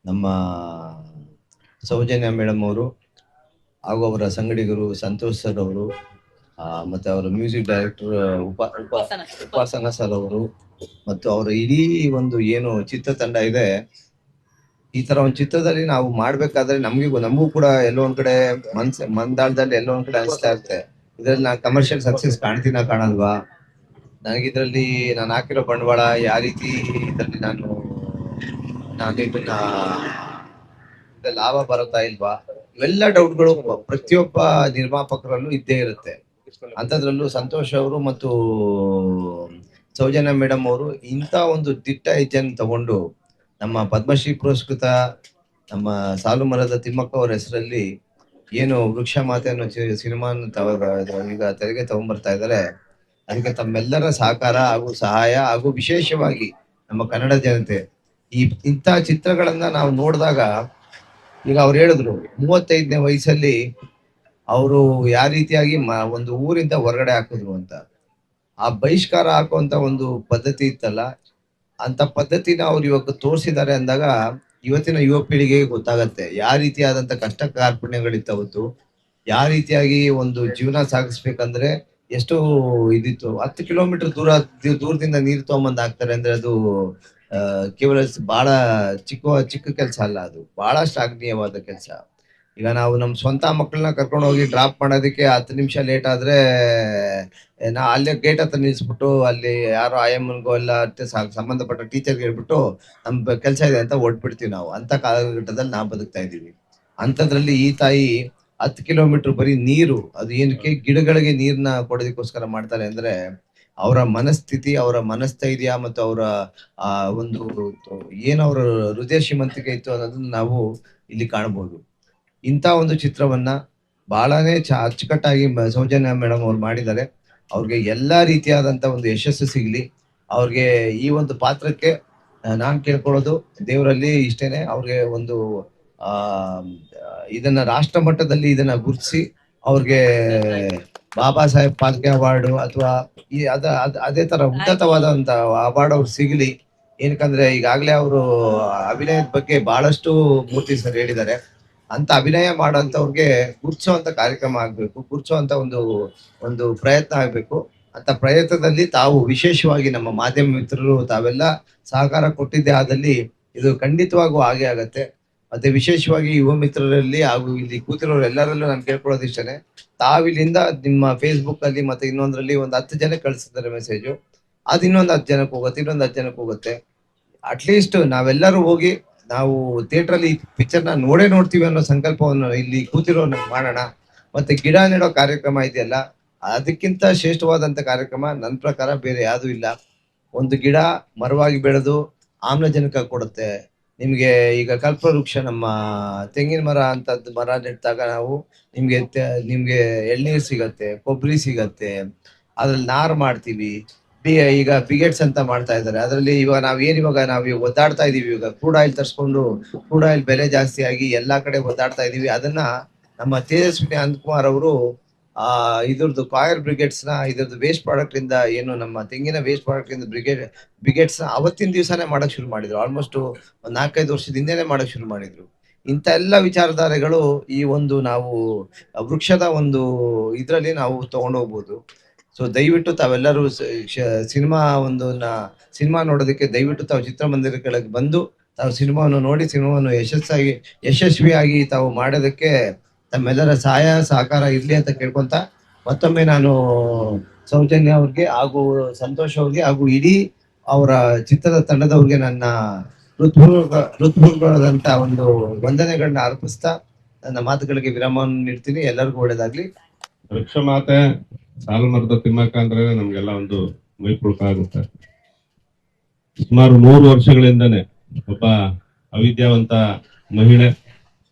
ನಮ್ಮ ಸೌಜನ್ಯ ಮೇಡಮ್ ಅವರು ಹಾಗೂ ಅವರ ಸಂಗಡಿಗರು ಸಂತೋಷ್ ಸರ್ ಅವರು ಮತ್ತೆ ಅವರ ಮ್ಯೂಸಿಕ್ ಡೈರೆಕ್ಟರ್ ಉಪಾಸನ ಸರ್ ಅವರು ಮತ್ತು ಅವರ ಇಡೀ ಒಂದು ಏನು ಚಿತ್ರತಂಡ ಇದೆ. ಈ ತರ ಒಂದು ಚಿತ್ರದಲ್ಲಿ ನಾವು ಮಾಡ್ಬೇಕಾದ್ರೆ ನಮಗೂ ಕೂಡ ಎಲ್ಲೋ ಒಂದ್ ಕಡೆ ಮಂದಾಳದಲ್ಲಿ ಎಲ್ಲೋ ಒಂದ್ ಕಡೆ ಅನಿಸ್ತಾ ಇರುತ್ತೆ, ಇದ್ರಲ್ಲಿ ನಾನು ಕಮರ್ಷಿಯಲ್ ಸಕ್ಸಸ್ ಕಾಣ್ತೀನ ಕಾಣಲ್ವಾ, ನನಗಿದ್ರಲ್ಲಿ ನಾನು ಹಾಕಿರೋ ಬಂಡವಾಳ ಯಾವ ರೀತಿ ಇದರಲ್ಲಿ ನಾನು ಇದನ್ನ ಲಾಭ ಬರುತ್ತಾ ಇಲ್ವಾ, ಇವೆಲ್ಲ ಡೌಟ್ಗಳು ಪ್ರತಿಯೊಬ್ಬ ನಿರ್ಮಾಪಕರಲ್ಲೂ ಇದ್ದೇ ಇರುತ್ತೆ. ಅಂಥದ್ರಲ್ಲೂ ಸಂತೋಷ್ ಅವರು ಮತ್ತು ಸೌಜನ್ಯ ಮೇಡಮ್ ಅವರು ಇಂಥ ಒಂದು ದಿಟ್ಟ ಹೆಜ್ಜೆಯನ್ನು ತಗೊಂಡು ನಮ್ಮ ಪದ್ಮಶ್ರೀ ಪುರಸ್ಕೃತ ನಮ್ಮ ಸಾಲು ಮರದ ತಿಮ್ಮಕ್ಕ ಅವರ ಹೆಸರಲ್ಲಿ ಏನು ವೃಕ್ಷ ಮಾತೆ ಅನ್ನೋ ಸಿನಿಮಾ ಈಗ ತೆರೆಗೆ ತಗೊಂಡ್ಬರ್ತಾ ಇದ್ದಾರೆ. ಅದಕ್ಕೆ ತಮ್ಮೆಲ್ಲರ ಸಹಕಾರ ಹಾಗೂ ಸಹಾಯ ಹಾಗೂ ವಿಶೇಷವಾಗಿ ನಮ್ಮ ಕನ್ನಡ ಜನತೆ ಇಂಥ ಚಿತ್ರಗಳನ್ನ ನಾವು ನೋಡಿದಾಗ, ಈಗ ಅವ್ರು ಹೇಳಿದ್ರು 35ನೇ ವಯಸ್ಸಲ್ಲಿ ಅವರು ಯಾವ ರೀತಿಯಾಗಿ ಒಂದು ಊರಿಂದ ಹೊರಗಡೆ ಹಾಕಿದ್ರು ಅಂತ, ಆ ಬಹಿಷ್ಕಾರ ಹಾಕುವಂತ ಒಂದು ಪದ್ಧತಿ ಇತ್ತಲ್ಲ, ಅಂತ ಪದ್ಧತಿನ ಅವ್ರು ಇವಾಗ ತೋರಿಸಿದ್ದಾರೆ ಅಂದಾಗ ಇವತ್ತಿನ ಯುವ ಪೀಳಿಗೆಗೆ ಗೊತ್ತಾಗತ್ತೆ ಯಾವ ರೀತಿಯಾದಂತ ಕಷ್ಟ ಕಾರ್ಪಣ್ಯಗಳಿತ್ತವತ್ತು, ಯಾವ ರೀತಿಯಾಗಿ ಒಂದು ಜೀವನ ಸಾಗಿಸ್ಬೇಕಂದ್ರೆ ಎಷ್ಟು ಇದಿತ್ತು. 10 ಕಿಲೋಮೀಟರ್ ದೂರದಿಂದ ನೀರು ತಗೊಂಬಂದ್ ಹಾಕ್ತಾರೆ ಅಂದ್ರೆ ಅದು ಕೇವಲ ಬಹಳ ಚಿಕ್ಕ ಕೆಲಸ ಅಲ್ಲ, ಅದು ಬಹಳ ಶ್ಲಾಘನೀಯವಾದ ಕೆಲಸ. ಈಗ ನಾವು ನಮ್ಮ ಸ್ವಂತ ಮಕ್ಕಳನ್ನ ಕರ್ಕೊಂಡು ಹೋಗಿ ಡ್ರಾಪ್ ಮಾಡೋದಕ್ಕೆ 10 ನಿಮಿಷ ಲೇಟ್ ಆದ್ರೆ ನಾ ಅಲ್ಲೇ ಗೇಟ್ ಹತ್ರ ನಿಲ್ಸ್ಬಿಟ್ಟು ಅಲ್ಲಿ ಯಾರೋ ಆಯಮ್ಮನ್ಗೋ ಎಲ್ಲ ಸಂಬಂಧಪಟ್ಟ ಟೀಚರ್ಗೆ ಹೇಳ್ಬಿಟ್ಟು ನಮ್ ಕೆಲಸ ಇದೆ ಅಂತ ಹೊಟ್ಬಿಡ್ತೀವಿ. ನಾವು ಅಂತ ಕಾಲಘಟ್ಟದಲ್ಲಿ ನಾವು ಬದುಕ್ತಾ ಇದ್ದೀವಿ. ಅಂಥದ್ರಲ್ಲಿ ಈ ತಾಯಿ 10 ಕಿಲೋಮೀಟರ್ ಬರೀ ನೀರು, ಅದು ಏನಕ್ಕೆ ಗಿಡಗಳಿಗೆ ನೀರ್ನ ಕೊಡೋದಕ್ಕೋಸ್ಕರ ಮಾಡ್ತಾರೆ ಅಂದ್ರೆ ಅವರ ಮನಸ್ಥಿತಿ, ಅವರ ಮನಸ್ಥೈರ್ಯ ಮತ್ತು ಅವರ ಒಂದು ಏನವರ ಹೃದಯ ಶ್ರೀಮಂತಿಕೆ ಇತ್ತು ಅನ್ನೋದನ್ನ ನಾವು ಇಲ್ಲಿ ಕಾಣಬಹುದು. ಇಂಥ ಒಂದು ಚಿತ್ರವನ್ನ ಬಹಳನೇ ಅಚ್ಚುಕಟ್ಟಾಗಿ ಸೌಜನ್ಯ ಮೇಡಮ್ ಅವ್ರು ಮಾಡಿದ್ದಾರೆ. ಅವ್ರಿಗೆ ಎಲ್ಲಾ ರೀತಿಯಾದಂತ ಒಂದು ಯಶಸ್ಸು ಸಿಗ್ಲಿ. ಅವ್ರಿಗೆ ಈ ಒಂದು ಪಾತ್ರಕ್ಕೆ ನಾನ್ ಕೇಳ್ಕೊಳ್ಳೋದು ದೇವರಲ್ಲಿ ಇಷ್ಟೇನೆ, ಅವ್ರಿಗೆ ಒಂದು ಆ ಇದನ್ನ ರಾಷ್ಟ್ರ ಮಟ್ಟದಲ್ಲಿ ಇದನ್ನ ಗುರುತಿಸಿ ಅವ್ರಿಗೆ ಬಾಬಾ ಸಾಹೇಬ್ ಫಾಲ್ಕೆ ಅವಾರ್ಡ್ ಅಥವಾ ಅದೇ ತರ ಉನ್ನತವಾದಂತ ಅವಾರ್ಡ್ ಅವ್ರು ಸಿಗಲಿ. ಏನಕ್ಕಂದ್ರೆ ಈಗಾಗಲೇ ಅವರು ಅಭಿನಯದ ಬಗ್ಗೆ ಬಹಳಷ್ಟು ಮೂರ್ತಿ ಸರ್ ಹೇಳಿದ್ದಾರೆ. ಅಂತ ಅಭಿನಯ ಮಾಡೋಂಥವ್ರಿಗೆ ಗುರ್ತಿಸುವಂತ ಕಾರ್ಯಕ್ರಮ ಆಗ್ಬೇಕು, ಗುರ್ತಿಸುವಂತ ಒಂದು ಪ್ರಯತ್ನ ಆಗ್ಬೇಕು. ಅಂತ ಪ್ರಯತ್ನದಲ್ಲಿ ತಾವು ವಿಶೇಷವಾಗಿ ನಮ್ಮ ಮಾಧ್ಯಮ ಮಿತ್ರರು ತಾವೆಲ್ಲ ಸಹಕಾರ ಕೊಟ್ಟಿದ್ದೇ ಆದಲ್ಲಿ ಇದು ಖಂಡಿತವಾಗೂ ಹಾಗೆ ಆಗತ್ತೆ. ಮತ್ತೆ ವಿಶೇಷವಾಗಿ ಯುವ ಮಿತ್ರರಲ್ಲಿ ಹಾಗೂ ಇಲ್ಲಿ ಕೂತಿರೋರು ಎಲ್ಲರಲ್ಲೂ ನಾನು ಕೇಳ್ಕೊಳ್ಳೋದು ಇಷ್ಟನೇ, ತಾವಿಲ್ಲಿಂದ ನಿಮ್ಮ ಫೇಸ್ಬುಕ್ ಅಲ್ಲಿ ಮತ್ತೆ ಇನ್ನೊಂದ್ರಲ್ಲಿ ಒಂದು 10 ಜನಕ್ಕೆ ಕಳಿಸಿದ್ದಾರೆ ಮೆಸೇಜು, ಅದು ಇನ್ನೊಂದು 10 ಜನಕ್ಕೆ ಹೋಗುತ್ತೆ, ಇನ್ನೊಂದು 10 ಜನಕ್ಕೆ ಹೋಗುತ್ತೆ. ಅಟ್ಲೀಸ್ಟ್ ನಾವೆಲ್ಲರೂ ಹೋಗಿ ನಾವು ಥಿಯೇಟರ್ ಅಲ್ಲಿ ಪಿಕ್ಚರ್ನ ನೋಡ್ತೀವಿ ಅನ್ನೋ ಸಂಕಲ್ಪವನ್ನು ಇಲ್ಲಿ ಕೂತಿರೋ ಮಾಡೋಣ. ಮತ್ತೆ ಗಿಡ ನೆಡೋ ಕಾರ್ಯಕ್ರಮ ಇದೆಯಲ್ಲ, ಅದಕ್ಕಿಂತ ಶ್ರೇಷ್ಠವಾದಂತ ಕಾರ್ಯಕ್ರಮ ನನ್ನ ಪ್ರಕಾರ ಬೇರೆ ಯಾವ್ದು ಇಲ್ಲ. ಒಂದು ಗಿಡ ಮರವಾಗಿ ಬೆಳೆದು ಆಮ್ಲಜನಕ ಕೊಡುತ್ತೆ ನಿಮ್ಗೆ. ಈಗ ಕಲ್ಪವೃಕ್ಷ ನಮ್ಮ ತೆಂಗಿನ ಮರ ಅಂತದ್ದು ಮರ ನೆಟ್ಟಾಗ ನಾವು ನಿಮ್ಗೆ ಎಳ್ನೀರು ಸಿಗತ್ತೆ, ಕೊಬ್ಬರಿ ಸಿಗತ್ತೆ, ಅದ್ರಲ್ಲಿ ನಾರು ಮಾಡ್ತೀವಿ. ಈಗ ಬ್ರಿಗೇಡ್ಸ್ ಅಂತ ಮಾಡ್ತಾ ಇದ್ದಾರೆ. ಅದರಲ್ಲಿ ಇವಾಗ ನಾವು ಒದ್ದಾಡ್ತಾ ಇದೀವಿ. ಈಗ ಕ್ರೂಡ್ ಆಯಿಲ್ ತರಿಸ್ಕೊಂಡು ಕ್ರೂಡ್ ಆಯಿಲ್ ಬೆಲೆ ಜಾಸ್ತಿ ಆಗಿ ಎಲ್ಲಾ ಕಡೆ ಒದ್ದಾಡ್ತಾ ಇದೀವಿ. ಅದನ್ನ ನಮ್ಮ ತೇಜಸ್ವಿನಿ ಅನಂತಕುಮಾರ್ ಅವರು ಇದ್ರದ್ದು ಕಾಯರ್ ಬ್ರಿಗೇಡ್ಸ್ ನ ಇದ್ರದ್ದು ವೇಸ್ಟ್ ಪ್ರಾಡಕ್ಟ್ ಇಂದ ಏನು ನಮ್ಮ ತೆಂಗಿನ ವೇಸ್ಟ್ ಪ್ರಾಡಕ್ಟ್ ಇಂದ ಬ್ರಿಗೇಡ್ಸ್ ನ ಅವತ್ತಿನ ದಿವಸನೇ ಮಾಡಕ್ ಶುರು ಮಾಡಿದ್ರು. ಆಲ್ಮೋಸ್ಟ್ ಒಂದ್ 4-5 ವರ್ಷದ ಹಿಂದೆನೆ ಮಾಡಕ್ ಶುರು ಮಾಡಿದ್ರು. ಇಂಥ ಎಲ್ಲ ವಿಚಾರಧಾರೆಗಳು ಈ ಒಂದು ನಾವು ವೃಕ್ಷದ ಒಂದು ಇದ್ರಲ್ಲಿ ನಾವು ತಗೊಂಡೋಗ್ಬೋದು. ಸೊ ದಯವಿಟ್ಟು ತಾವೆಲ್ಲರೂ ಸಿನಿಮಾ ನೋಡೋದಕ್ಕೆ ದಯವಿಟ್ಟು ತಾವು ಚಿತ್ರಮಂದಿರಗಳಿಗೆ ಬಂದು ತಾವು ಸಿನಿಮಾವನ್ನು ನೋಡಿ ಸಿನಿಮಾವನ್ನು ಯಶಸ್ವಿಯಾಗಿ ತಾವು ಮಾಡೋದಕ್ಕೆ ತಮ್ಮೆಲ್ಲರ ಸಹಾಯ ಸಹಕಾರ ಇರ್ಲಿ ಅಂತ ಕೇಳ್ಕೊಂತ ಮತ್ತೊಮ್ಮೆ ನಾನು ಸೌಜನ್ಯ ಅವ್ರಿಗೆ ಹಾಗೂ ಸಂತೋಷ್ ಅವ್ರಿಗೆ ಹಾಗೂ ಇಡೀ ಅವರ ಚಿತ್ರದ ತಂಡದವ್ರಿಗೆ ನನ್ನ ಹೃತ್ಪೂರ್ವಕವಾದಂತ ಒಂದು ವಂದನೆಗಳನ್ನ ಅರ್ಪಿಸ್ತಾ ನನ್ನ ಮಾತುಗಳಿಗೆ ವಿರಾಮವನ್ನು ನೀಡ್ತೀನಿ. ಎಲ್ಲರಿಗೂ ಒಳ್ಳೇದಾಗ್ಲಿ. ವೃಕ್ಷ ಮಾತೆ ಸಾಲು ಮರದ ತಿಮ್ಮಕ್ಕ ಅಂದ್ರೆ ನಮ್ಗೆಲ್ಲ ಒಂದು ಮೈಪುಳಕ ಆಗುತ್ತೆ. ಸುಮಾರು 3 ವರ್ಷಗಳಿಂದನೇ ಒಬ್ಬ ಅವಿದ್ಯಾವಂತ ಮಹಿಳೆ,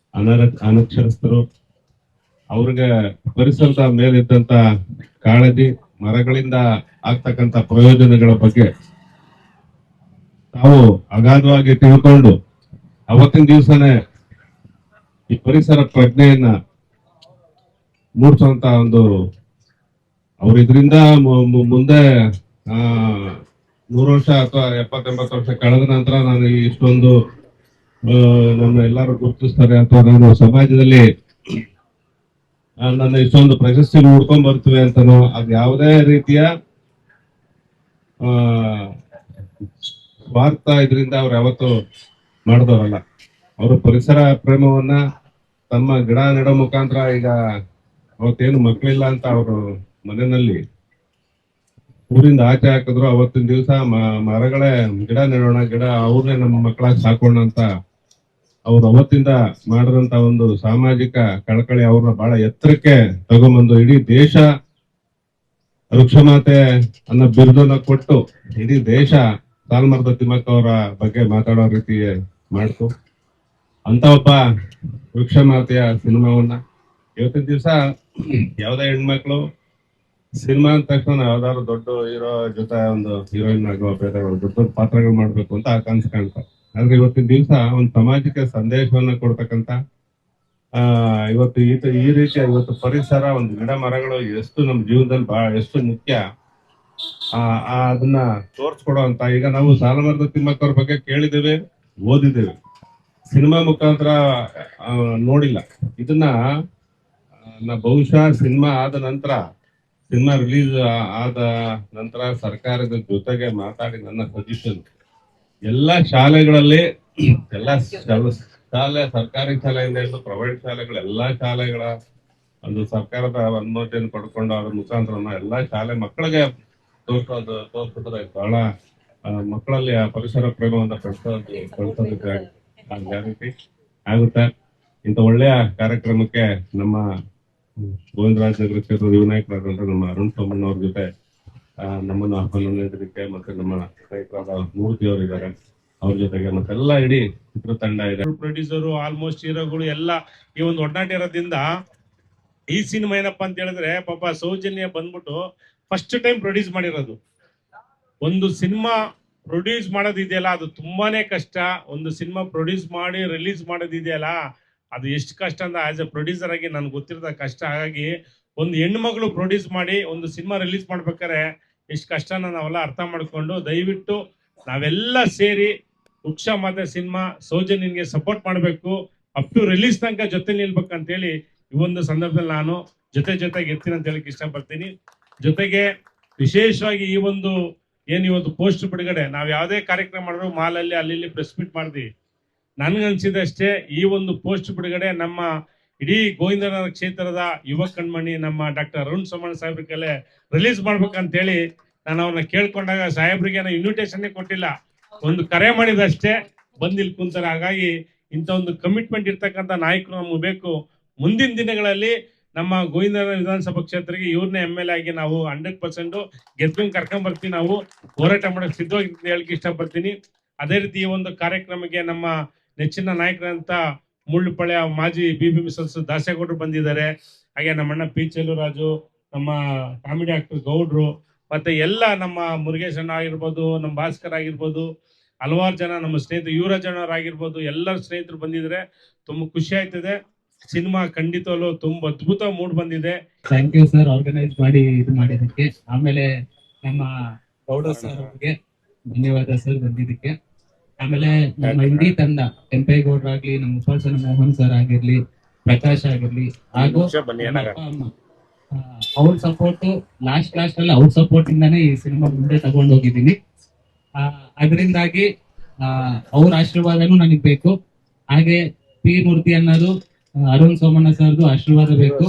ಅನಕ್ಷರಸ್ಥರು, ಅವ್ರಿಗೆ ಪರಿಸರದ ಮೇಲಿದ್ದಂತ ಕಾಳಜಿ, ಮರಗಳಿಂದ ಆಗ್ತಕ್ಕಂತ ಪ್ರಯೋಜನಗಳ ಬಗ್ಗೆ ತಾವು ಅಗಾಧವಾಗಿ ತಿಳ್ಕೊಂಡು ಅವತ್ತಿನ ದಿವಸನೇ ಈ ಪರಿಸರ ಪ್ರಜ್ಞೆಯನ್ನ ಮೂಡಿಸುವಂತ ಒಂದು ಅವ್ರು ಇದರಿಂದ ಮುಂದೆ 100 ವರ್ಷ ಅಥವಾ 70-80 ವರ್ಷ ಕಳೆದ ನಂತರ ನಾನು ಇಷ್ಟೊಂದು ನನ್ನ ಎಲ್ಲರೂ ಗುರುತಿಸ್ತಾರೆ, ಅಥವಾ ನಾನು ಸಮಾಜದಲ್ಲಿ ನನ್ನ ಇಷ್ಟೊಂದು ಪ್ರಶಸ್ತಿ ನೋಡ್ಕೊಂಡ್ ಬರ್ತೀವಿ ಅಂತನೋ, ಅದು ಯಾವುದೇ ರೀತಿಯ ಆ ಸ್ವಾರ್ಥ ಇದರಿಂದ ಅವ್ರು ಯಾವತ್ತು ಮಾಡಿದವರಲ್ಲ. ಅವರು ಪರಿಸರ ಪ್ರೇಮವನ್ನ ತಮ್ಮ ಗಿಡ ನೆಡೋ ಮುಖಾಂತರ, ಈಗ ಅವತ್ತೇನು ಮಕ್ಕಳಿಲ್ಲ ಅಂತ ಅವರು ಮನೆಯಲ್ಲಿ ಊರಿಂದ ಆಚೆ ಹಾಕಿದ್ರು, ಅವತ್ತಿನ ದಿವಸ ಮರಗಳೇ ಗಿಡ ನೆಡೋಣ, ಗಿಡ ಅವ್ರನ್ನೇ ನಮ್ಮ ಮಕ್ಕಳಾಗಿ ಸಾಕೋಣ ಅಂತ ಅವ್ರು ಅವತ್ತಿಂದ ಮಾಡಿದಂತ ಒಂದು ಸಾಮಾಜಿಕ ಕಳಕಳಿ ಅವ್ರನ್ನ ಬಹಳ ಎತ್ತರಕ್ಕೆ ತಗೊಂಬಂದು ಇಡೀ ದೇಶ ವೃಕ್ಷಮಾತೆ ಅನ್ನೋ ಬಿರುದನ್ನ ಕೊಟ್ಟು ಇಡೀ ದೇಶ ಸಾಲುಮರದ ತಿಮ್ಮಕ್ಕ ಅವರ ಬಗ್ಗೆ ಮಾತಾಡೋ ರೀತಿ ಮಾಡ್ತು. ಅಂತ ಒಬ್ಬ ವೃಕ್ಷಮಾತೆಯ ಸಿನಿಮಾವನ್ನ ಇವತ್ತಿನ ದಿವಸ ಯಾವ್ದೇ ಹೆಣ್ಮಕ್ಳು ಸಿನಿಮಾ ಅಂದ ತಕ್ಷಣ ಯಾವ್ದಾದ್ರು ದೊಡ್ಡ ಹೀರೋ ಜೊತೆ ಒಂದು ಹೀರೋಯಿನ್ ಆಗೋ ಬೇರೆ ದೊಡ್ಡ ದೊಡ್ಡ ಪಾತ್ರಗಳು ಮಾಡ್ಬೇಕು ಅಂತ ಕನ್ಸು ಕಾಣ್ತಾರೆ. ಆದ್ರೆ ಇವತ್ತಿನ ದಿವಸ ಒಂದು ಸಮಾಜಕ್ಕೆ ಸಂದೇಶವನ್ನ ಕೊಡ್ತಕ್ಕಂತ ಇವತ್ತು ಈ ರೀತಿಯ ಇವತ್ತು ಪರಿಸರ, ಒಂದು ಗಿಡ ಮರಗಳು ಎಷ್ಟು ನಮ್ಮ ಜೀವನದಲ್ಲಿ ಎಷ್ಟು ಮುಖ್ಯ, ಅದನ್ನ ತೋರ್ಸ್ಕೊಡೋ ಅಂತ. ಈಗ ನಾವು ಸಾಲುಮರದ ತಿಮ್ಮಕ್ಕವ್ರ ಬಗ್ಗೆ ಕೇಳಿದ್ದೇವೆ, ಓದಿದ್ದೇವೆ, ಸಿನಿಮಾ ಮುಖಾಂತರ ನೋಡಿಲ್ಲ. ಇದನ್ನ ಬಹುಶಃ ಸಿನಿಮಾ ಸಿನಿಮಾ ರಿಲೀಸ್ ಆದ ನಂತರ ಸರ್ಕಾರದ ಜೊತೆಗೆ ಮಾತಾಡಿ ನನ್ನ ಸಜೆಷನ್ ಎಲ್ಲಾ ಶಾಲೆಗಳಲ್ಲಿ, ಎಲ್ಲಾ ಶಾಲೆ, ಸರ್ಕಾರಿ ಶಾಲೆಯಿಂದ ಹಿಡಿದು ಪ್ರೈವೇಟ್ ಶಾಲೆಗಳು, ಎಲ್ಲಾ ಶಾಲೆಗಳ ಒಂದು ಸರ್ಕಾರದ ಅನುಮೋದನೆ ಪಡ್ಕೊಂಡು ಅದ್ರ ಮುಖಾಂತರ ಎಲ್ಲಾ ಶಾಲೆ ಮಕ್ಕಳಿಗೆ ತೋರಿಸಿದ್ರೆ ಬಹಳ ಮಕ್ಕಳಲ್ಲಿ ಆ ಪರಿಸರ ಪ್ರೇಮವನ್ನ ಬೆಳೆಸೋದಕ್ಕೆ ಗ್ಯಾರಂಟಿ ಆಗುತ್ತೆ. ಇಂಥ ಒಳ್ಳೆಯ ಕಾರ್ಯಕ್ರಮಕ್ಕೆ ನಮ್ಮ ಗೋವಿಂದರಾಜ ನಗರ ಕ್ಷೇತ್ರದ ಯುವನಾಯಕರಾದಂತ ನಮ್ಮ ಅರುಣ್ ಸೋಮಣ್ಣ ಅವ್ರ ಜೊತೆ ನಮ್ಮನ್ನು ಆಹ್ವಾನ ನೀಡಲಿಕ್ಕೆ, ಮತ್ತೆ ನಮ್ಮ ಸ್ನೇಹಿತರಾದ ಮೂರ್ತಿ ಅವರಿದ್ದಾರೆ, ಅವ್ರ ಜೊತೆಗೆ ಮತ್ತೆಲ್ಲ ಇಡೀ ಚಿತ್ರತಂಡ ಇದೆ, ಪ್ರೊಡ್ಯೂಸರು, ಆಲ್ಮೋಸ್ಟ್ ಹೀರೋಗಳು ಎಲ್ಲ ಈ ಒಂದು ಒಡನಾಟ ಇರೋದ್ರಿಂದ ಈ ಸಿನಿಮಾ ಏನಪ್ಪಾ ಅಂತ ಹೇಳಿದ್ರೆ, ಪಾಪ ಸೌಜನ್ಯ ಬಂದ್ಬಿಟ್ಟು ಫಸ್ಟ್ ಟೈಮ್ ಪ್ರೊಡ್ಯೂಸ್ ಮಾಡಿರೋದು. ಒಂದು ಸಿನಿಮಾ ಪ್ರೊಡ್ಯೂಸ್ ಮಾಡೋದಿದೆಯಲ್ಲ ಅದು ತುಂಬಾನೇ ಕಷ್ಟ. ಒಂದು ಸಿನಿಮಾ ಪ್ರೊಡ್ಯೂಸ್ ಮಾಡಿ ರಿಲೀಸ್ ಮಾಡೋದಿದೆಯಲ್ಲ ಅದು ಎಷ್ಟು ಕಷ್ಟ ಅಂತ ಆಸ್ ಎ ಪ್ರೊಡ್ಯೂಸರ್ ಆಗಿ ನನ್ಗೆ ಗೊತ್ತಿರೋದ ಕಷ್ಟ. ಹಾಗಾಗಿ ಒಂದು ಹೆಣ್ಮಗಳು ಪ್ರೊಡ್ಯೂಸ್ ಮಾಡಿ ಒಂದು ಸಿನಿಮಾ ರಿಲೀಸ್ ಮಾಡ್ಬೇಕಾದ್ರೆ ಎಷ್ಟು ಕಷ್ಟನ ನಾವೆಲ್ಲ ಅರ್ಥ ಮಾಡ್ಕೊಂಡು, ದಯವಿಟ್ಟು ನಾವೆಲ್ಲ ಸೇರಿ ವೃಕ್ಷ ಮಾತೆ ಸಿನಿಮಾ ಸೌಜನ್ಯನ್ಗೆ ಸಪೋರ್ಟ್ ಮಾಡಬೇಕು, ಅಪ್ ಟು ರಿಲೀಸ್ ತನಕ ಜೊತೆ ನಿಲ್ಬೇಕಂತೇಳಿ ಈ ಒಂದು ಸಂದರ್ಭದಲ್ಲಿ ನಾನು ಜೊತೆಗೆ ಇರ್ತೀನಿ ಅಂತ ಹೇಳಕ್ ಇಷ್ಟಪಡ್ತೀನಿ. ಜೊತೆಗೆ ವಿಶೇಷವಾಗಿ ಈ ಒಂದು ಇವತ್ತು ಪೋಸ್ಟ್ ಬಿಡುಗಡೆ, ನಾವ್ ಯಾವುದೇ ಕಾರ್ಯಕ್ರಮ ಮಾಡಿದ್ರು ಮಾಲಲ್ಲಿ ಅಲ್ಲಿ ಪ್ರೆಸ್ ಮೀಟ್ ಮಾಡಿದ್ವಿ. ನನ್ಗನ್ಸಿದಷ್ಟೇ ಈ ಒಂದು ಪೋಸ್ಟ್ ಬಿಡುಗಡೆ ನಮ್ಮ ಇಡೀ ಗೋವಿಂದನಗರ ಕ್ಷೇತ್ರದ ಯುವ ಕಣ್ಮಣಿ ನಮ್ಮ ಡಾಕ್ಟರ್ ಅರುಣ್ ಸೋಮಣ್ಣ ಸಾಹೇಬ್ರಿಗೆಲ್ಲ ರಿಲೀಸ್ ಮಾಡ್ಬೇಕಂತೇಳಿ ನಾನು ಅವ್ರನ್ನ ಕೇಳ್ಕೊಂಡಾಗ ಸಾಹೇಬ್ರಿಗೆ ಇನ್ವಿಟೇಷನ್ ಕೊಟ್ಟಿಲ್ಲ, ಒಂದು ಕರೆ ಮಾಡಿದಷ್ಟೇ ಬಂದು ಇಲ್ಲಿ ಕುಂತಾರೆ. ಹಾಗಾಗಿ ಇಂಥ ಒಂದು ಕಮಿಟ್ಮೆಂಟ್ ಇರ್ತಕ್ಕಂಥ ನಾಯಕರು ನಮ್ಗೆ ಬೇಕು. ಮುಂದಿನ ದಿನಗಳಲ್ಲಿ ನಮ್ಮ ಗೋವಿಂದನಗರ ವಿಧಾನಸಭಾ ಕ್ಷೇತ್ರಕ್ಕೆ ಇವ್ರನ್ನೇ MLA ಆಗಿ ನಾವು 100% ಗೆದ್ಕೊಂಡು ಕರ್ಕೊಂಡ್ ಬರ್ತೀವಿ. ನಾವು ಹೋರಾಟ ಮಾಡಕ್ಕೆ ಸಿದ್ಧವಾಗಿ ಹೇಳಕ್ ಇಷ್ಟಪಡ್ತೀನಿ. ಅದೇ ರೀತಿ ಈ ಒಂದು ಕಾರ್ಯಕ್ರಮಕ್ಕೆ ನಮ್ಮ ನೆಚ್ಚಿನ ನಾಯಕರಂತ ಮುಳ್ಳುಪಳ್ಯ ಮಾಜಿ BBM ಸದಸ್ಯರು ದಾಸೇಗೌಡರು ಬಂದಿದ್ದಾರೆ. ಹಾಗೆ ನಮ್ಮಣ್ಣ ಪಿ ಚೆಲುವರಾಜು, ನಮ್ಮ ಕಾಮಿಡಿ ಆಕ್ಟರ್ ಗೌಡ್ರು, ಮತ್ತೆ ಎಲ್ಲ ನಮ್ಮ ಮುರುಗೇಶ್ ಅಣ್ಣ ಆಗಿರ್ಬೋದು, ನಮ್ಮ ಭಾಸ್ಕರ್ ಆಗಿರ್ಬೋದು, ಹಲವಾರು ಜನ ನಮ್ಮ ಸ್ನೇಹಿತರು ಯುವರಾಜ್ ಆಗಿರ್ಬೋದು, ಎಲ್ಲರ ಸ್ನೇಹಿತರು ಬಂದಿದ್ರೆ ತುಂಬಾ ಖುಷಿ ಆಯ್ತದೆ. ಸಿನಿಮಾ ಖಂಡಿತವಲ್ಲೂ ತುಂಬಾ ಅದ್ಭುತ ಮೂಡ್ ಬಂದಿದೆ. ಥ್ಯಾಂಕ್ ಯು ಸರ್, ಆರ್ಗನೈಸ್ ಮಾಡಿ ಇದು ಮಾಡಿದಕ್ಕೆ. ಆಮೇಲೆ ನಮ್ಮ ಗೌಡ ಸರ್ ಅವ್ರಿಗೆ ಧನ್ಯವಾದ ಸರ್ ಬಂದಿದ್ದಕ್ಕೆ. ಆಮೇಲೆ ನಮ್ಮ ಇಡೀ ತಂಡ, ಕೆಂಪೇಗೌಡರಾಗ್ಲಿ, ನಮ್ಮ ಉಪಾಸನ ಮೋಹನ್ ಸರ್ ಆಗಿರ್ಲಿ, ಪ್ರಕಾಶ್ ಆಗಿರ್ಲಿ, ಹಾಗೂ ಅಪ್ಪ ಅಮ್ಮ, ಅವ್ರ ಸಪೋರ್ಟ್ ಲಾಸ್ಟ್ ಅಲ್ಲಿ ಅವ್ರ ಸಪೋರ್ಟ್ ಇಂದಾನೇ ಈ ಸಿನಿಮಾ ಮುಂದೆ ತಗೊಂಡು ಹೋಗಿದ್ದೀನಿ. ಅದರಿಂದಾಗಿ ಅವ್ರ ಆಶೀರ್ವಾದನೂ ನನಗ್ ಬೇಕು. ಹಾಗೆ ಪಿ ಮೂರ್ತಿ ಅನ್ನೋದು ಅರುಣ್ ಸೋಮಣ್ಣ ಸರ್ದು ಆಶೀರ್ವಾದ ಬೇಕು.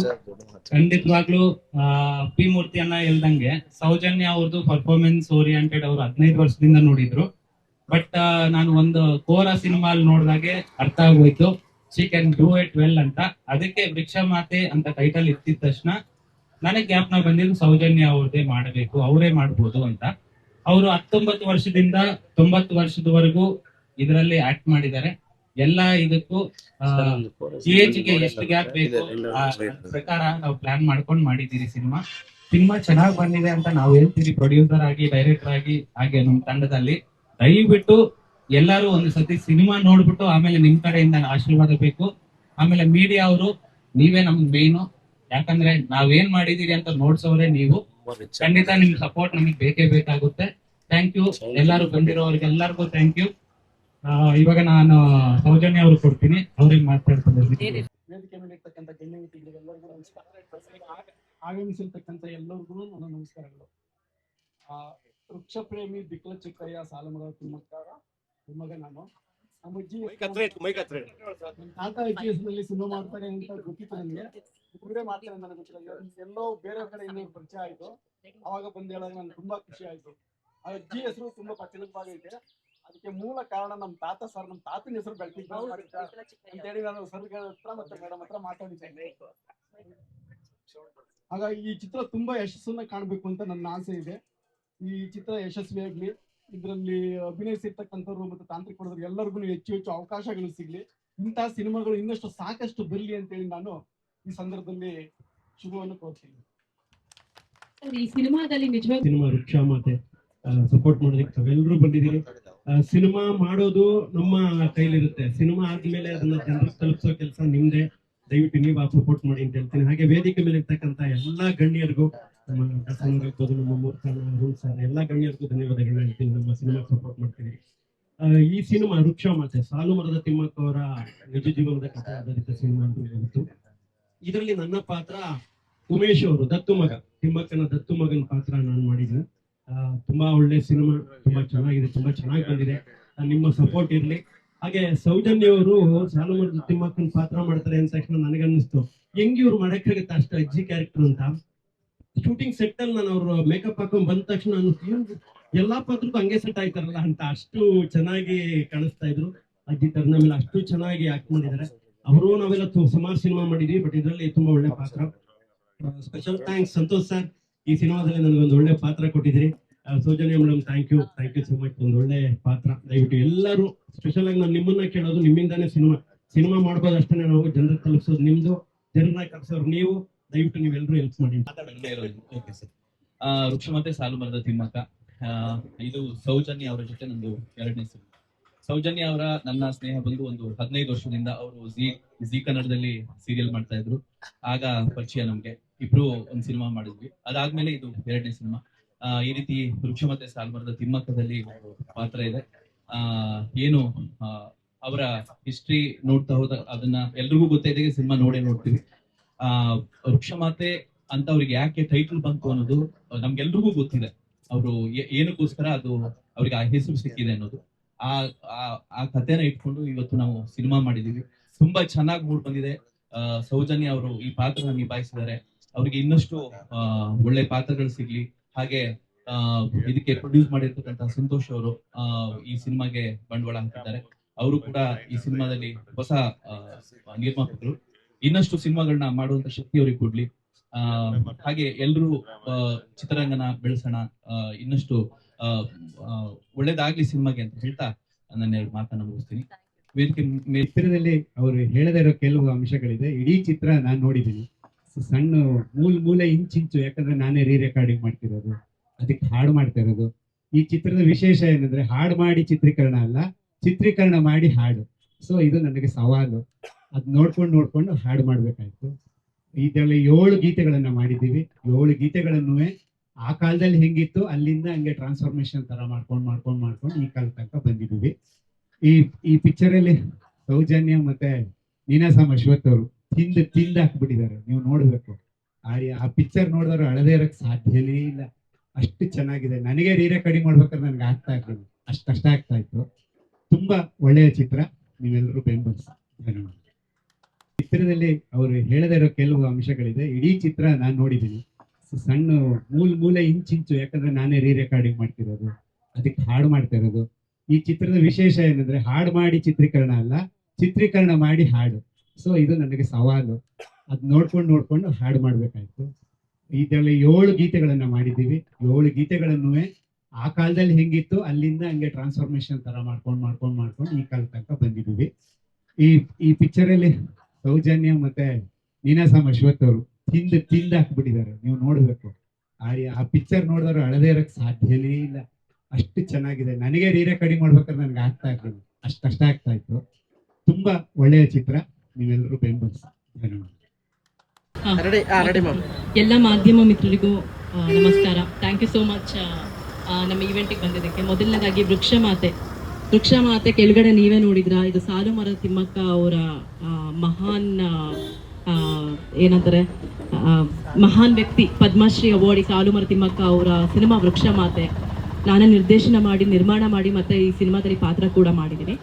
ಖಂಡಿತವಾಗ್ಲೂ ಪಿ ಮೂರ್ತಿ ಅನ್ನ ಹೇಳ್ದಂಗೆ ಸೌಜನ್ಯ ಅವ್ರದ್ದು ಪರ್ಫಾರ್ಮೆನ್ಸ್ ಓರಿಯೆಂಟೆಡ್ ಅವ್ರು 15 ವರ್ಷದಿಂದ ನೋಡಿದ್ರು. ಬಟ್ ನಾನು ಒಂದು ಕೋರ ಸಿನಿಮಾ ಅಲ್ಲಿ ನೋಡಿದಾಗೆ ಅರ್ಥ ಆಗೋಯ್ತು, she can do it well ಅಂತ. ಅದಕ್ಕೆ ವೃಕ್ಷ ಮಾತೆ ಅಂತ ಟೈಟಲ್ ಇತ್ತಿದ ತಕ್ಷಣ ನನಗೆ ಜ್ಞಾಪನ ಬಂದಿದ್ದು ಸೌಜನ್ಯ ಅವ್ರದ್ದೇ ಮಾಡಬೇಕು, ಅವರೇ ಮಾಡ್ಬೋದು ಅಂತ. ಅವರು 19 ವರ್ಷದಿಂದ 90 ವರ್ಷದವರೆಗೂ ಇದರಲ್ಲಿ ಆಕ್ಟ್ ಮಾಡಿದ್ದಾರೆ. ಎಲ್ಲ ಇದಕ್ಕೂ ಏಜ್ಗೆ ಎಷ್ಟು ಗ್ಯಾಪ್ ಬೇಕು ಪ್ರಕಾರ ನಾವು ಪ್ಲಾನ್ ಮಾಡ್ಕೊಂಡು ಮಾಡಿದ್ದೀರಿ. ಸಿನಿಮಾ ಚೆನ್ನಾಗಿ ಬಂದಿದೆ ಅಂತ ನಾವು ಹೇಳ್ತೀವಿ, ಪ್ರೊಡ್ಯೂಸರ್ ಆಗಿ, ಡೈರೆಕ್ಟರ್ ಆಗಿ, ಹಾಗೆ ನಮ್ಮ ತಂಡದಲ್ಲಿ. ದಯವಿಟ್ಟು ಎಲ್ಲರೂ ಒಂದು ಸತಿ ಸಿನಿಮಾ ನೋಡ್ಬಿಟ್ಟು ಆಮೇಲೆ ನಿಮ್ ಕಡೆಯಿಂದ ಆಶೀರ್ವಾದ ಬೇಕು. ಆಮೇಲೆ ಮೀಡಿಯಾ ಅವರು, ನೀವೇ ನಮ್ಗೆ ಮೇಯ್ನು. ಯಾಕಂದ್ರೆ ನಾವೇನ್ ಮಾಡಿದೀರಿ ಅಂತ ನೋಡ್ಸೋರೆ ನೀವು. ಖಂಡಿತ ನಿಮ್ ಸಪೋರ್ಟ್ ನಮಗೆ ಬೇಕೇ ಬೇಕಾಗುತ್ತೆ. ಥ್ಯಾಂಕ್ ಯು ಎಲ್ಲರೂ ಬಂದಿರೋರಿಗೆಲ್ಲರಿಗೂ ಥ್ಯಾಂಕ್ ಯು. ಇವಾಗ ನಾನು ಸೌಜನ್ಯ ಅವ್ರಿಗೆ ಕೊಡ್ತೀನಿ, ಅವ್ರಿಗೆ ಮಾತಾಡ್ತಾರೆ. ವೇದಿಕೆ ಮೇಲೆ ಇರ್ತಕ್ಕಂಥ ಗಣ್ಯವ್ಯಕ್ತಿಗಳಿಗೆಲ್ಲರಿಗೂ ನಮಸ್ಕಾರ. ಆಗಮಿಸಿರ್ತಕ್ಕಂಥ ಎಲ್ಲರಿಗೂ ನನ್ನ ನಮಸ್ಕಾರಗಳು. ವೃಕ್ಷ ಪ್ರೇಮಿ ಬಿಕ್ಲ ಚಿಕ್ಕಯ್ಯ ಸಾಲುಮರದ ತಿಮ್ಮಗ ನಾನು. ನಮ್ಮ ಅಜ್ಜಿ ನನ್ನ ತಾತ ಅಜ್ಜಿ ಹೆಸರಲ್ಲಿ ಸಿನಿಮಾ ಮಾಡ್ತಾರೆ ಅಂತ ಗೊತ್ತಿತ್ತು ನನಗೆ. ಇವರೇ ಮಾಡ್ತಾರೆ ಅಂತ ನನಗೆ ಗೊತ್ತಿಲ್ಲ. ಎಲ್ಲೋ ಬೇರೆ ಕಡೆ ಇನ್ನೊಂದು ಪರಿಚಯ ಆಯ್ತು. ಅವಾಗ ಬಂದು ಹೇಳೋದು ನನಗೆ ತುಂಬಾ ಖುಷಿ ಆಯ್ತು. ಆ ಅಜ್ಜಿ ಹೆಸರು ತುಂಬಾ ಪ್ರಚಲಿತವಾಗೈತೆ. ಅದಕ್ಕೆ ಮೂಲ ಕಾರಣ ನಮ್ಮ ತಾತ ಸರ್, ನಮ್ಮ ತಾತನ ಹೆಸರು ಬೆಳಕಿಗೆ ಅಂತ ಹೇಳಿ ನಾನು ಸರ್ಗಳ ಹತ್ರ ಮತ್ತೆ ಮೇಡಮ್ ಹತ್ರ ಮಾತಾಡಿದ್ದೇನೆ. ಹಾಗಾಗಿ ಈ ಚಿತ್ರ ತುಂಬಾ ಯಶಸ್ಸನ್ನ ಕಾಣಬೇಕು ಅಂತ ನನ್ನ ಆಸೆ ಇದೆ. ಈ ಚಿತ್ರ ಯಶಸ್ವಿಯಾಗ್ಲಿ, ಇದರಲ್ಲಿ ಅಭಿನಯಿಸಿರ್ತಕ್ಕಂಥವ್ರು ಮತ್ತು ತಾಂತ್ರಿಕ ಎಲ್ಲರಿಗೂ ಹೆಚ್ಚು ಹೆಚ್ಚು ಅವಕಾಶಗಳು ಸಿಗ್ಲಿ, ಇಂತಹ ಸಿನಿಮಾಗಳು ಇನ್ನಷ್ಟು ಸಾಕಷ್ಟು ಬರಲಿ ಅಂತೇಳಿ ನಾನು ಈ ಸಂದರ್ಭದಲ್ಲಿ ಶುಭವನ್ನು ಕೋರ್ತೀನಿ. ಈ ಸಿನಿಮಾದಲ್ಲಿ ನಿಜವಾಗಿ ಸಿನಿಮಾ ವೃಕ್ಷ ಮಾತೆ ಸಪೋರ್ಟ್ ಮಾಡೋದಕ್ಕೆ ತಾವೆಲ್ಲರೂ ಬಂದಿದ್ದೀರಿ. ಸಿನಿಮಾ ಮಾಡೋದು ನಮ್ಮ ಕೈಲಿರುತ್ತೆ. ಸಿನಿಮಾ ಆದ್ಮೇಲೆ ಅದನ್ನ ಜನರಿಗೆ ತಲುಪಿಸೋ ಕೆಲಸ ನಿಮ್ದೆ. ದಯವಿಟ್ಟು ನೀವು ಸಪೋರ್ಟ್ ಮಾಡಿ ಅಂತ ಹೇಳ್ತೀನಿ. ಹಾಗೆ ವೇದಿಕೆ ಮೇಲೆ ಇರ್ತಕ್ಕಂಥ ಎಲ್ಲಾ ಗಣ್ಯರಿಗೂ, ನಮ್ಮ ದರ್ಶನರ್ಬೋದು, ನಮ್ಮ ಮೂರ್ತನ ಅರುಣ್ ಸರ್, ಎಲ್ಲಾ ಗಣ್ಯರಿಗೂ ಧನ್ಯವಾದಗಳನ್ನ ಹೇಳ್ತೀನಿ. ನಮ್ಮ ಸಿನಿಮಾ ಸಪೋರ್ಟ್ ಮಾಡ್ತೀವಿ. ಈ ಸಿನಿಮಾ ವೃಕ್ಷ ಮಾತೆ ಸಾಲುಮರದ ತಿಮ್ಮಕ್ಕ ಅವರ ನಿಜ ಜೀವನದ ಕಥೆ ಆಧಾರಿತ ಸಿನಿಮಾ ಅಂತ ಹೇಳ್ತು. ಇದರಲ್ಲಿ ನನ್ನ ಪಾತ್ರ ಉಮೇಶ್ ಅವರು ದತ್ತು ಮಗ, ತಿಮ್ಮಕ್ಕನ ದತ್ತು ಮಗನ ಪಾತ್ರ ನಾನು ಮಾಡಿದ್ದೀನಿ. ತುಂಬಾ ಒಳ್ಳೆ ಸಿನಿಮಾ, ತುಂಬಾ ಚೆನ್ನಾಗಿದೆ, ತುಂಬಾ ಚೆನ್ನಾಗಿ ಬಂದಿದೆ. ನಿಮ್ಮ ಸಪೋರ್ಟ್ ಇರ್ಲಿ. ಹಾಗೆ ಸೌಜನ್ಯ ಅವರು ಸಾಲುಮರದ ತಿಮ್ಮಕ್ಕನ ಪಾತ್ರ ಮಾಡ್ತಾರೆ ಅಂದ ತಕ್ಷಣ ನನಗನ್ನಿಸ್ತು, ಹೆಂಗ್ ಇವ್ರು ಮಾಡಕ್ಕಾಗತ್ತೆ ಅಷ್ಟು ಅಜ್ಜಿ ಕ್ಯಾರೆಕ್ಟರ್ ಅಂತ. ಶೂಟಿಂಗ್ ಸೆಟ್ ಅಲ್ಲಿ ನಾನು ಅವ್ರು ಮೇಕಪ್ ಹಾಕೊಂಡ್ ಬಂದ ತಕ್ಷಣ ಎಲ್ಲಾ ಪಾತ್ರಕ್ಕೂ ಹಂಗೆ ಸೆಟ್ ಆಯ್ತಾರಲ್ಲ ಅಂತ ಅಷ್ಟು ಚೆನ್ನಾಗಿ ಕಾಣಿಸ್ತಾ ಇದ್ರು. ಅಜ್ಜಿ ತರನ ಮೇಲೆ ಅಷ್ಟು ಚೆನ್ನಾಗಿ ಆಕ್ಟ್ ಮಾಡಿದ್ದಾರೆ ಅವರು. ನಾವೆಲ್ಲ ಸುಮಾರು ಸಿನಿಮಾ ಮಾಡಿದ್ವಿ, ಬಟ್ ಇದರಲ್ಲಿ ತುಂಬಾ ಒಳ್ಳೆ ಪಾತ್ರ. ಸ್ಪೆಷಲ್ ಥ್ಯಾಂಕ್ಸ್ ಸಂತೋಷ್ ಸರ್, ಈ ಸಿನಿಮಾದಲ್ಲಿ ನನಗೊಂದು ಒಳ್ಳೆ ಪಾತ್ರ ಕೊಟ್ಟಿದ್ರಿ. Soujanya madam, thank you so much. ಒಂದು ಒಳ್ಳೆ ಪಾತ್ರ. ದಯವಿಟ್ಟು ಎಲ್ಲರೂ, ಸ್ಪೆಷಲ್ ಆಗಿ ನಾನು ನಿಮ್ಮನ್ನ ಕೇಳೋದು, ನಿಮ್ಮಿಂದಾನೇ ಸಿನಿಮಾ ಮಾಡ್ಬೋದು ಅಷ್ಟೇ. ನಾವು ಜನರಿಗೆ ತಲುಪಿಸೋದು ನಿಮ್ದು, ಜನರನ್ನ ಕರ್ಸೋರು ನೀವು. ದಯವಿಟ್ಟು ನೀವೆಲ್ಲರೂ ಹೆಲ್ಪ್ ಮಾಡಿ. ವೃಕ್ಷ ಮತ್ತೆ ಸಾಲುಮರದ ತಿಮ್ಮಕ್ಕ, ಇದು ಸೌಜನ್ಯ ಅವರ ಜೊತೆ ನಂದು 2ನೇ ಸಿನಿಮಾ. ಸೌಜನ್ಯ ಅವರ ನನ್ನ ಸ್ನೇಹ ಬಂದು ಒಂದು 15 ವರ್ಷದಿಂದ. ಅವರು ಜಿ ಕನ್ನಡದಲ್ಲಿ ಸೀರಿಯಲ್ ಮಾಡ್ತಾ ಇದ್ರು. ಆಗ ಪರಿಚಯ ನಮ್ಗೆ. ಇಬ್ರು ಒಂದು ಸಿನಿಮಾ ಮಾಡಿದ್ವಿ. ಅದಾದ್ಮೇಲೆ ಇದು 2ನೇ ಸಿನಿಮಾ. ಈ ರೀತಿ ವೃಕ್ಷ ಮತ್ತೆ ಸಾಲುಮರದ ತಿಮ್ಮಕ್ಕದಲ್ಲಿ ಪಾತ್ರ ಇದೆ. ಏನು ಅವರ ಹಿಸ್ಟ್ರಿ ನೋಡ್ತಾ ಹೋದ ಅದನ್ನ ಎಲ್ರಿಗೂ ಗೊತ್ತಿದೆ, ಸಿನಿಮಾ ನೋಡ್ತೀವಿ. ವೃಕ್ಷ ಮಾತೆ ಅಂತ ಅವ್ರಿಗೆ ಯಾಕೆ ಟೈಟಲ್ ಬಂತು ಅನ್ನೋದು ನಮ್ಗೆಲ್ರಿಗೂ ಗೊತ್ತಿದೆ. ಅವರು ಏನಕ್ಕೋಸ್ಕರ ಅದು ಅವ್ರಿಗೆ ಆ ಹೆಸರು ಸಿಕ್ಕಿದೆ ಅನ್ನೋದು. ಆ ಕಥೆನ ಇಟ್ಕೊಂಡು ಇವತ್ತು ನಾವು ಸಿನಿಮಾ ಮಾಡಿದೀವಿ. ತುಂಬಾ ಚೆನ್ನಾಗಿ ಮೂಡ್ ಬಂದಿದೆ. ಸೌಜನ್ಯ ಅವರು ಈ ಪಾತ್ರ ನಿಭಾಯಿಸಿದ್ದಾರೆ. ಅವ್ರಿಗೆ ಇನ್ನಷ್ಟು ಒಳ್ಳೆ ಪಾತ್ರಗಳು ಸಿಗ್ಲಿ. ಹಾಗೆ ಇದಕ್ಕೆ ಪ್ರೊಡ್ಯೂಸ್ ಮಾಡಿರ್ತಕ್ಕಂಥ ಸಂತೋಷ್ ಅವರು ಈ ಸಿನಿಮಾಗೆ ಬಂಡವಾಳ ಹಾಕಿದ್ದಾರೆ. ಅವರು ಕೂಡ ಈ ಸಿನಿಮಾದಲ್ಲಿ ಹೊಸ ನಿರ್ಮಾಪಕರು. ಇನ್ನಷ್ಟು ಸಿನಿಮಾಗಳನ್ನ ಮಾಡುವಂತ ಶಕ್ತಿ ಅವ್ರಿಗೆ ಕೊಡ್ಲಿ. ಹಾಗೆ ಎಲ್ರೂ ಚಿತ್ರರಂಗನ ಬೆಳೆಸೋಣ, ಇನ್ನಷ್ಟು ಒಳ್ಳೇದಾಗ್ಲಿ ಸಿನಿಮಾಗೆ ಅಂತ ಹೇಳ್ತಾ ನನ್ನ 2 ಮಾತನ್ನ ಮುಗಿಸ್ತೀನಿ. ವೇದಿಕೆ ಚಿತ್ರದಲ್ಲಿ ಅವರು ಹೇಳದೇ ಇರೋ ಕೆಲವು ಅಂಶಗಳಿದೆ. ಇಡೀ ಚಿತ್ರ ನಾನು ನೋಡಿದ್ದೀನಿ. ಸಣ್ಣ ಮೂಲೆ ಇಂಚಿಂಚು, ಯಾಕಂದ್ರೆ ನಾನೇ ರೆಕಾರ್ಡಿಂಗ್ ಮಾಡ್ತಿರೋದು, ಅದಕ್ಕೆ ಹಾಡು ಮಾಡ್ತಾ ಇರೋದು. ಈ ಚಿತ್ರದ ವಿಶೇಷ ಏನಂದ್ರೆ ಹಾಡು ಮಾಡಿ ಚಿತ್ರೀಕರಣ ಅಲ್ಲ, ಚಿತ್ರೀಕರಣ ಮಾಡಿ ಹಾಡು. ಸೊ ಇದು ನನಗೆ ಸವಾಲು. ಅದ್ ನೋಡ್ಕೊಂಡು ಹಾಡು ಮಾಡ್ಬೇಕಾಯ್ತು. ಇದರಲ್ಲಿ 7 ಗೀತೆಗಳನ್ನ ಮಾಡಿದ್ದೀವಿ. 7 ಗೀತೆಗಳನ್ನು ಆ ಕಾಲದಲ್ಲಿ ಹೆಂಗಿತ್ತು ಅಲ್ಲಿಂದ ಹಂಗೆ ಟ್ರಾನ್ಸ್ಫಾರ್ಮೇಶನ್ ತರ ಮಾಡ್ಕೊಂಡು ಈ ಕಾಲ ತನಕ ಬಂದಿದ್ದೀವಿ. ಈ ಪಿಕ್ಚರ್ ಅಲ್ಲಿ ಸೌಜನ್ಯ ಮತ್ತೆ ನೀನಾಸಂ ಅಶ್ವಥ್ ಅವರು ತಿಂದು ಹಾಕ್ಬಿಟ್ಟಿದ್ದಾರೆ. ನೀವು ನೋಡ್ಬೇಕು. ಆ ಪಿಕ್ಚರ್ ನೋಡಿದ್ರೆ ಅಳದೇ ಇರಕ್ ಸಾಧ್ಯನೇ ಇಲ್ಲ, ಅಷ್ಟು ಚೆನ್ನಾಗಿದೆ. ನನಗೆ ರೆಕಾರ್ಡಿಂಗ್ ಮಾಡ್ಬೇಕಾದ್ರೆ ನನ್ಗೆ ಆಗ್ತಾ ಇರ್ಲಿಲ್ಲ, ಅಷ್ಟು ಕಷ್ಟ ಆಗ್ತಾ ಇತ್ತು. ತುಂಬಾ ಒಳ್ಳೆಯ ಚಿತ್ರ, ನೀವೆಲ್ಲರೂ ಬೆಂಬಲಿಸಿ. ಧನ್ಯವಾದ. ಚಿತ್ರದಲ್ಲಿ ಅವರು ಹೇಳದೇ ಇರೋ ಕೆಲವು ಅಂಶಗಳಿದೆ. ಇಡೀ ಚಿತ್ರ ನಾನು ನೋಡಿದ್ದೀನಿ. ಸಣ್ಣ ಮೂಲೆ ಇಂಚಿಂಚು, ಯಾಕಂದ್ರೆ ನಾನೇ ರೆಕಾರ್ಡಿಂಗ್ ಮಾಡ್ತಿರೋದು, ಅದಕ್ಕೆ ಹಾಡು ಮಾಡ್ತಾ ಇರೋದು. ಈ ಚಿತ್ರದ ವಿಶೇಷ ಏನಂದ್ರೆ ಹಾಡು ಮಾಡಿ ಚಿತ್ರೀಕರಣ ಅಲ್ಲ, ಚಿತ್ರೀಕರಣ ಮಾಡಿ ಹಾಡು. ಸೊ ಇದು ನನಗೆ ಸವಾಲು. ಅದ್ ನೋಡ್ಕೊಂಡು ಹಾಡು ಮಾಡ್ಬೇಕಾಯ್ತು. ಇದರಲ್ಲಿ 7 ಗೀತೆಗಳನ್ನ ಮಾಡಿದ್ದೀವಿ. 7 ಗೀತೆಗಳನ್ನು ಆ ಕಾಲದಲ್ಲಿ ಹೆಂಗಿತ್ತು ಅಲ್ಲಿಂದ ಹಂಗೆ ಟ್ರಾನ್ಸ್ಫಾರ್ಮೇಶನ್ ತರ ಮಾಡ್ಕೊಂಡು ಈ ಕಾಲ ತನಕ ಬಂದಿದ್ದೀವಿ. ಈ ಪಿಕ್ಚರ್ ಅಲ್ಲಿ ಸೌಜನ್ಯ ಮತ್ತೆ ನೀನಾಸಂ ಅಶ್ವಥ್ ಅವರು ತಿಂದು ಹಾಕ್ಬಿಟ್ಟಿದ್ದಾರೆ. ನೀವು ನೋಡ್ಬೇಕು. ಆ ಪಿಕ್ಚರ್ ನೋಡಿದ್ರೆ ಅಳದೇ ಇರಕ್ ಸಾಧ್ಯನೇ ಇಲ್ಲ, ಅಷ್ಟು ಚೆನ್ನಾಗಿದೆ. ನನಗೆ ರೆಕಾರ್ಡಿಂಗ್ ಮಾಡ್ಬೇಕಾದ್ರೆ ನನ್ಗೆ ಆಗ್ತಾ ಇರ್ಲಿಲ್ಲ, ಅಷ್ಟು ಕಷ್ಟ ಆಗ್ತಾ ಇತ್ತು. ತುಂಬಾ ಒಳ್ಳೆಯ ಚಿತ್ರ, ನೀವೆಲ್ಲರೂ ಬೆಂಬಲಿಸಿ. ಧನ್ಯವಾದ. ಎಲ್ಲ ಮಾಧ್ಯಮ ಮಿತ್ರರಿಗೂ ನಮಸ್ಕಾರ. ಥ್ಯಾಂಕ್ ಯು ಸೋ ಮಚ್ ನಮ್ಮ ಇವೆಂಟಿಗೆ ಬಂದಿದ್ದಕ್ಕೆ. ಮೊದಲನೇದಾಗಿ ವೃಕ್ಷ ಮಾತೆ ವೃಕ್ಷ ಮಾತೆ ಕೆಳಗಡೆ ನೀವೇ ನೋಡಿದ್ರ, ಇದು ಸಾಲು ಮರದ ತಿಮ್ಮಕ್ಕ ಅವರ ಮಹಾನ್ ಏನಂತಾರೆ ಮಹಾನ್ ವ್ಯಕ್ತಿ, ಪದ್ಮಶ್ರೀ ಅವಾರ್ಡ್ ಸಾಲು ಮರದ ತಿಮ್ಮಕ್ಕ ಅವರ ಸಿನಿಮಾ ವೃಕ್ಷ ಮಾತೆ. ನಾನೇ ನಿರ್ದೇಶನ ಮಾಡಿ ನಿರ್ಮಾಣ ಮಾಡಿ ಮತ್ತೆ ಈ ಸಿನಿಮಾದಲ್ಲಿ ಪಾತ್ರ ಕೂಡ ಮಾಡಿದ್ದೀನಿ.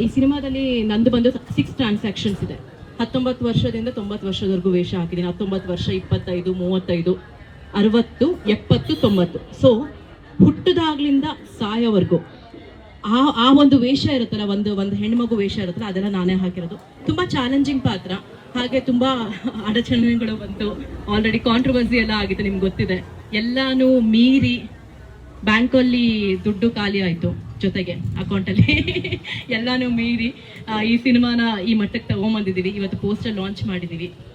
ಈ ಸಿನಿಮಾದಲ್ಲಿ ನಂದು ಬಂದು 6 ಟ್ರಾನ್ಸಾಕ್ಷನ್ಸ್ ಇದೆ. 19 ವರ್ಷದಿಂದ 90 ವರ್ಷದವರೆಗೂ ವೇಷ ಹಾಕಿದ್ದೀನಿ. 19 ವರ್ಷ, 25, 35, 60, 70, 90. ಸೊ ಹುಟ್ಟದಾಗ್ಲಿಂದ ಸಾಯೋವರೆಗೂ ಆ ಒಂದು ವೇಷ ಇರುತ್ತಲ್ಲ, ಒಂದು ಹೆಣ್ಮಗು ವೇಷ ಇರುತ್ತಲ್ಲ, ಅದೆಲ್ಲ ನಾನೇ ಹಾಕಿರೋದು. ತುಂಬಾ ಚಾಲೆಂಜಿಂಗ್ ಪಾತ್ರ, ಹಾಗೆ ತುಂಬಾ ಅಡಚಣೆಗಳು ಬಂತು. ಆಲ್ರೆಡಿ ಕಾಂಟ್ರವರ್ಸಿ ಎಲ್ಲ ಆಗಿತ್ತು, ನಿಮ್ಗೆ ಗೊತ್ತಿದೆ. ಎಲ್ಲಾನು ಮೀರಿ ಬ್ಯಾಂಕಲ್ಲಿ ದುಡ್ಡು ಖಾಲಿ ಆಯ್ತು, ಜೊತೆಗೆ ಅಕೌಂಟಲ್ಲಿ ಎಲ್ಲಾನು ಮೀರಿ ಈ ಸಿನಿಮಾನ ಈ ಮಟ್ಟಕ್ಕೆ ತಗೊಂಬಂದಿದ್ದೀವಿ. ಇವತ್ತು ಪೋಸ್ಟರ್ ಲಾಂಚ್ ಮಾಡಿದ್ದೀವಿ.